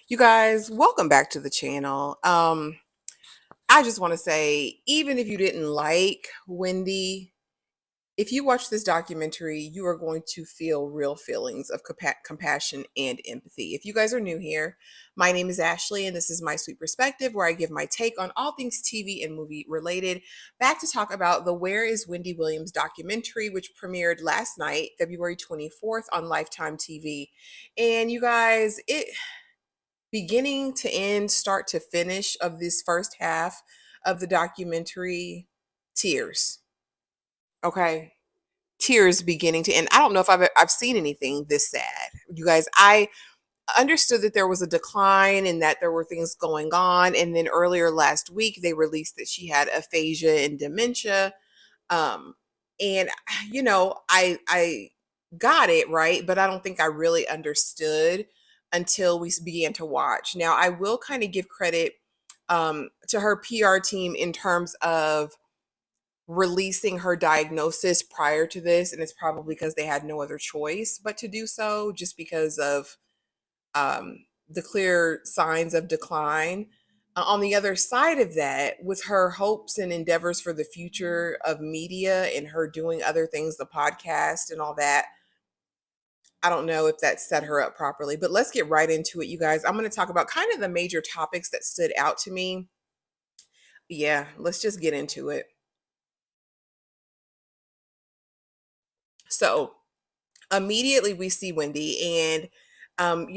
You guys, welcome back to the channel. I just want to say, even if you didn't like Wendy, if you watch this documentary, you are going to feel real feelings of compassion and empathy. If you guys are new here, my name is Ashley, and this is My Sweet Perspective, where I give my take on all things TV and movie related. Back to talk about the Where Is Wendy Williams documentary, which premiered last night, February 24th, on Lifetime TV. And you guys, it beginning to end, start to finish of this first half of the documentary, tears. Okay. Tears beginning to end. I don't know if I've seen anything this sad. You guys, I understood that there was a decline and that there were things going on. And then earlier last week, they released that she had aphasia and dementia. Um, and I got it right, but I don't think I really understood until we began to watch. Now, I will kind of give credit to her PR team in terms of releasing her diagnosis prior to this, and it's probably because they had no other choice but to do so, just because of the clear signs of decline. On the other side of that, with her hopes and endeavors for the future of media and her doing other things, the podcast and all that, I don't know if that set her up properly. But let's get right into it, you guys. I'm going to talk about kind of the major topics that stood out to me. Yeah, let's just get into it. So, immediately we see Wendy, and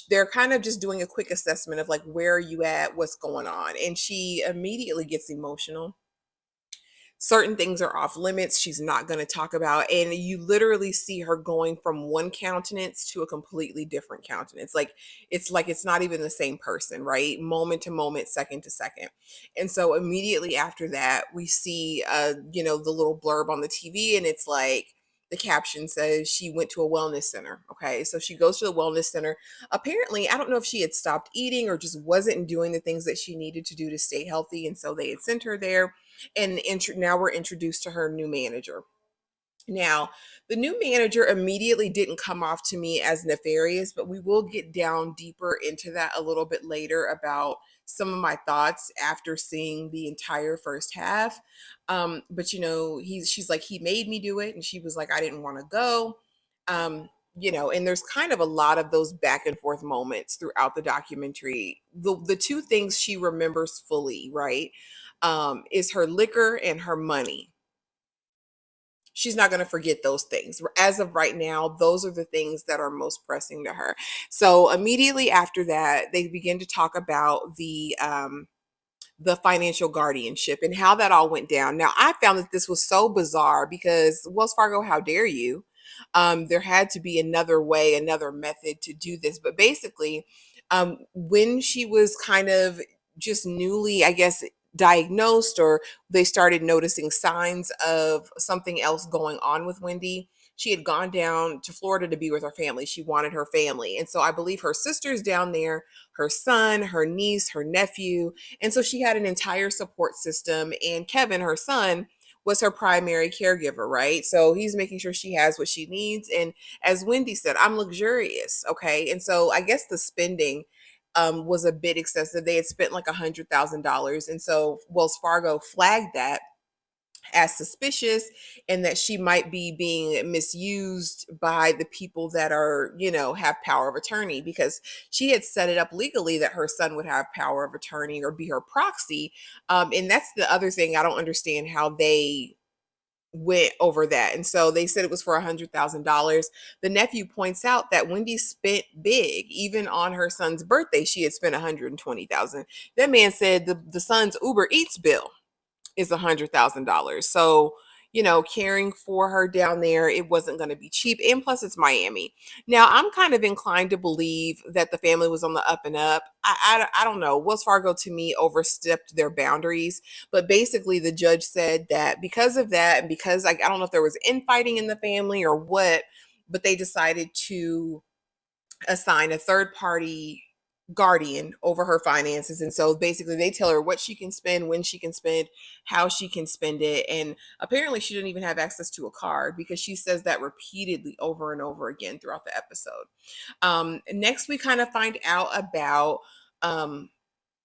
they're kind of just doing a quick assessment of like, where are you at, what's going on, and she immediately gets emotional. Certain things are off limits she's not going to talk about, and you literally see her going from one countenance to a completely different countenance. Like it's not even the same person, right? Moment to moment, second to second. And so immediately after that, we see the little blurb on the TV, and it's like, the caption says she went to a wellness center. Okay, so she goes to the wellness center. Apparently, I don't know if she had stopped eating or just wasn't doing the things that she needed to do to stay healthy, and so they had sent her there. And now we're introduced to her new manager. Now, the new manager immediately didn't come off to me as nefarious, but we will get down deeper into that a little bit later about some of my thoughts after seeing the entire first half. But she's like, he made me do it, and she was like, I didn't want to go. And there's kind of a lot of those back and forth moments throughout the documentary. The two things she remembers fully, right, is her liquor and her money. She's not going to forget those things. As of right now, those are the things that are most pressing to her. So immediately after that, they begin to talk about the financial guardianship and how that all went down. Now, I found that this was so bizarre because Wells Fargo, how dare you? There had to be another way, another method to do this. But basically, when she was kind of just newly, I guess, diagnosed, or they started noticing signs of something else going on with Wendy, she had gone down to Florida to be with her family. She wanted her family. And so I believe her sister's down there, her son, her niece, her nephew. And so she had an entire support system. And Kevin, her son, was her primary caregiver, right? So he's making sure she has what she needs. And as Wendy said, I'm luxurious. Okay. And so I guess the spending was a bit excessive. They had spent like $100,000. And so Wells Fargo flagged that as suspicious, and that she might be being misused by the people that are, have power of attorney, because she had set it up legally that her son would have power of attorney or be her proxy. And that's the other thing. I don't understand how they went over that. And so they said it was for $100,000. The nephew points out that Wendy spent big. Even on her son's birthday, she had spent 120,000. That man said the son's Uber Eats bill is $100,000. So, caring for her down there, it wasn't going to be cheap. And plus, it's Miami. Now, I'm kind of inclined to believe that the family was on the up and up. I don't know. Wells Fargo, to me, overstepped their boundaries. But basically, the judge said that because of that, and because I don't know if there was infighting in the family or what, but they decided to assign a third party guardian over her finances. And so basically they tell her what she can spend, when she can spend, how she can spend it. And apparently she didn't even have access to a card, because she says that repeatedly over and over again throughout the episode. Next, we kind of find out about um,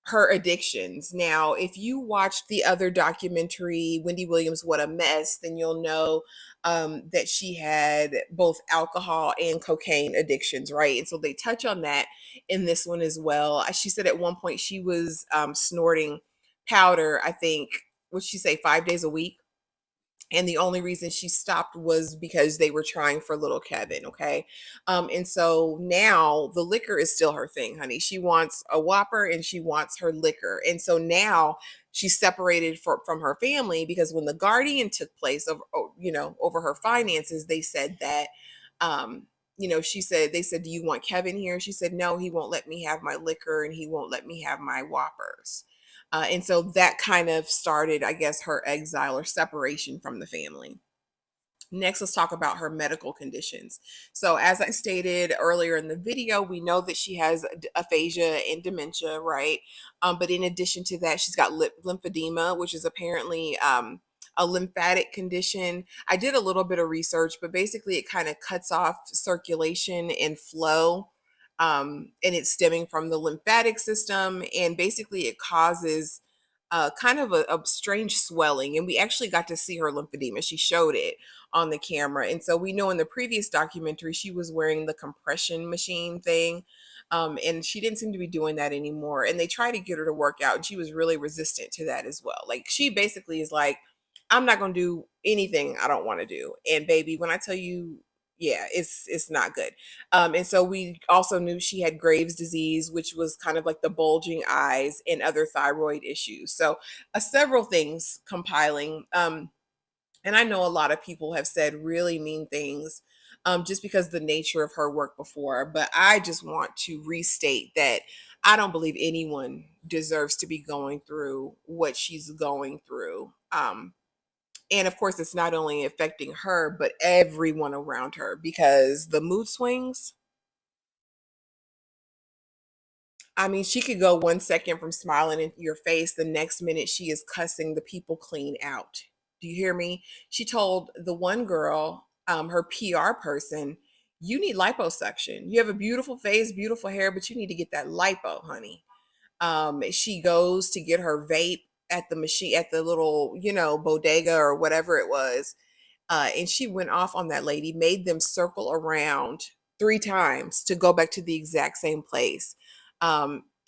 her addictions. Now, if you watched the other documentary, Wendy Williams, What a Mess, then you'll know that she had both alcohol and cocaine addictions, right? And so they touch on that in this one as well. She said at one point she was snorting powder, I think, what'd she say, 5 days a week? And the only reason she stopped was because they were trying for little Kevin. Okay. And so now the liquor is still her thing, honey. She wants a Whopper and she wants her liquor. And so now she's separated from her family, because when the guardian took place of, over her finances, they said that, she said, they said, "Do you want Kevin here?" She said, "No, he won't let me have my liquor and he won't let me have my Whoppers." And so that kind of started, I guess, her exile or separation from the family. Next, let's talk about her medical conditions. So, as I stated earlier in the video, we know that she has aphasia and dementia, right? But in addition to that, she's got lymphedema, which is apparently a lymphatic condition. I did a little bit of research, but basically, it kind of cuts off circulation and flow. And it's stemming from the lymphatic system, and basically, it causes kind of a strange swelling. And we actually got to see her lymphedema. She showed it on the camera. And so we know in the previous documentary, she was wearing the compression machine thing. And she didn't seem to be doing that anymore. And they tried to get her to work out, and she was really resistant to that as well. Like, she basically is like, I'm not going to do anything I don't want to do. And baby, when I tell you, yeah, it's not good. And so we also knew she had Graves' disease, which was kind of like the bulging eyes and other thyroid issues. So several things compiling. And I know a lot of people have said really mean things just because the nature of her work before. But I just want to restate that I don't believe anyone deserves to be going through what she's going through. And of course, it's not only affecting her, but everyone around her, because the mood swings, I mean, she could go 1 second from smiling in your face, the next minute she is cussing the people clean out. Do you hear me? She told the one girl, her PR person, "You need liposuction. You have a beautiful face, beautiful hair, but you need to get that lipo, honey." She goes to get her vape at the machine, at the little, bodega or whatever it was, and she went off on that lady, made them circle around 3 times to go back to the exact same place.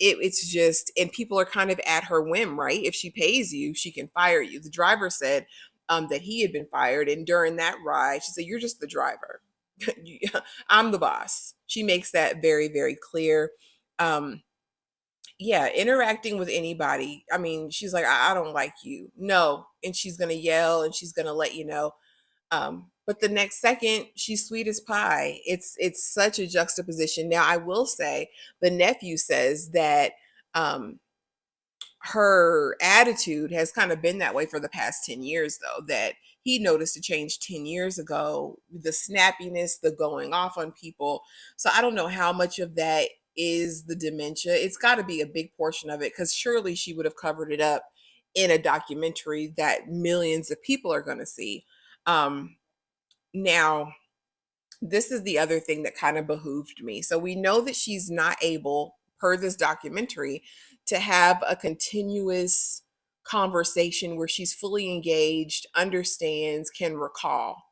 It's just, and people are kind of at her whim, right? If she pays you, she can fire you. The driver said that he had been fired, and during that ride, she said, "You're just the driver. I'm the boss." She makes that very, very clear. Um, yeah, interacting with anybody. I mean, she's like, I don't like you. No. And she's going to yell and she's going to let you know. But the next second, she's sweet as pie. It's such a juxtaposition. Now, I will say, the nephew says that um, her attitude has kind of been that way for the past 10 years, though, that he noticed a change 10 years ago, the snappiness, the going off on people. So I don't know how much of that is the dementia. It's got to be a big portion of it, because surely she would have covered it up in a documentary that millions of people are going to see. Um, Now, this is the other thing that kind of behooved me. So we know that she's not able, per this documentary, to have a continuous conversation where she's fully engaged, understands, can recall.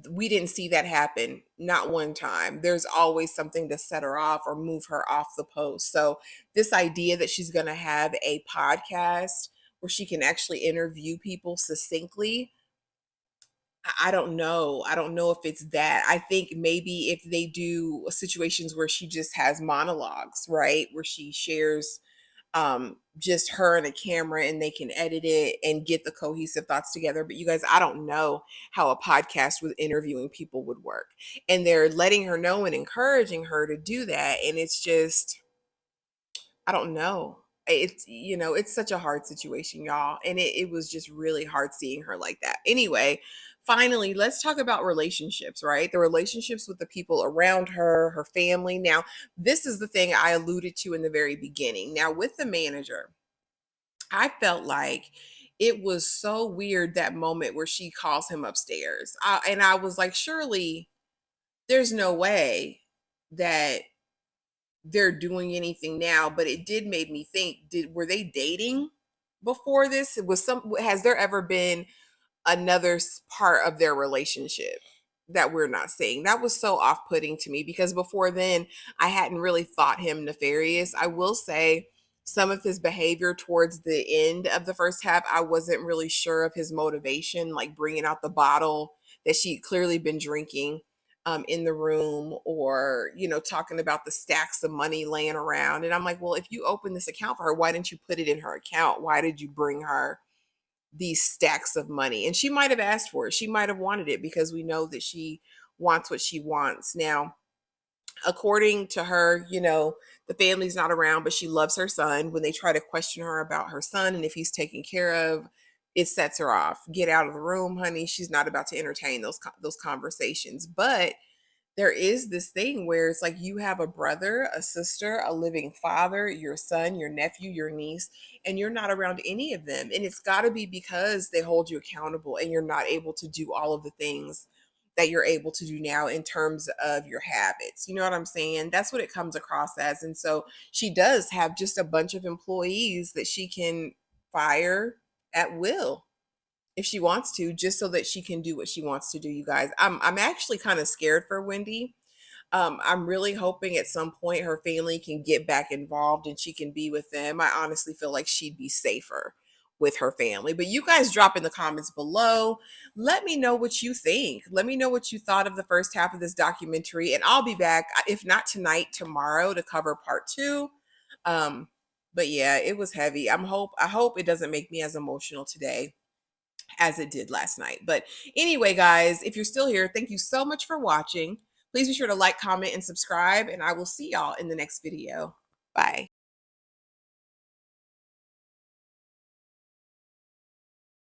We didn't see that happen, not one time. There's always something to set her off or move her off the post. So this idea that she's going to have a podcast where she can actually interview people succinctly, I don't know. I don't know if it's that. I think maybe if they do situations where she just has monologues, right? Where she shares just her and a camera, and they can edit it and get the cohesive thoughts together. But you guys, I don't know how a podcast with interviewing people would work. And they're letting her know and encouraging her to do that. And it's just, I don't know. It's such a hard situation, y'all. And it was just really hard seeing her like that. Anyway, finally, let's talk about relationships, right? The relationships with the people around her, her family. Now, this is the thing I alluded to in the very beginning. Now, with the manager, I felt like it was so weird that moment where she calls him upstairs. And I was like, surely there's no way that they're doing anything now, but it did make me think, were they dating before this? Has there ever been another part of their relationship that we're not seeing? That was so off-putting to me because before then I hadn't really thought him nefarious. I will say some of his behavior towards the end of the first half, I wasn't really sure of his motivation, like bringing out the bottle that she'd clearly been drinking in the room, or talking about the stacks of money laying around. And I'm like, well, if you open this account for her, why didn't you put it in her account? Why did you bring her these stacks of money? And she might have asked for it. She might have wanted it because we know that she wants what she wants. Now, according to her, the family's not around, but she loves her son. When they try to question her about her son and if he's taken care of, it sets her off. Get out of the room, honey. She's not about to entertain those conversations. But there is this thing where it's like you have a brother, a sister, a living father, your son, your nephew, your niece, and you're not around any of them. And it's got to be because they hold you accountable and you're not able to do all of the things that you're able to do now in terms of your habits. You know what I'm saying? That's what it comes across as. And so she does have just a bunch of employees that she can fire at will if she wants to, just so that she can do what she wants to do. You guys, I'm actually kind of scared for Wendy. I'm really hoping at some point her family can get back involved and she can be with them. I honestly feel like she'd be safer with her family. But you guys drop in the comments below. Let me know what you think. Let me know what you thought of the first half of this documentary, and I'll be back, if not tonight, tomorrow, to cover part two. But yeah, it was heavy. I hope it doesn't make me as emotional today as it did last night. But anyway, guys, if you're still here, thank you so much for watching. Please be sure to like, comment, and subscribe, and I will see y'all in the next video. Bye.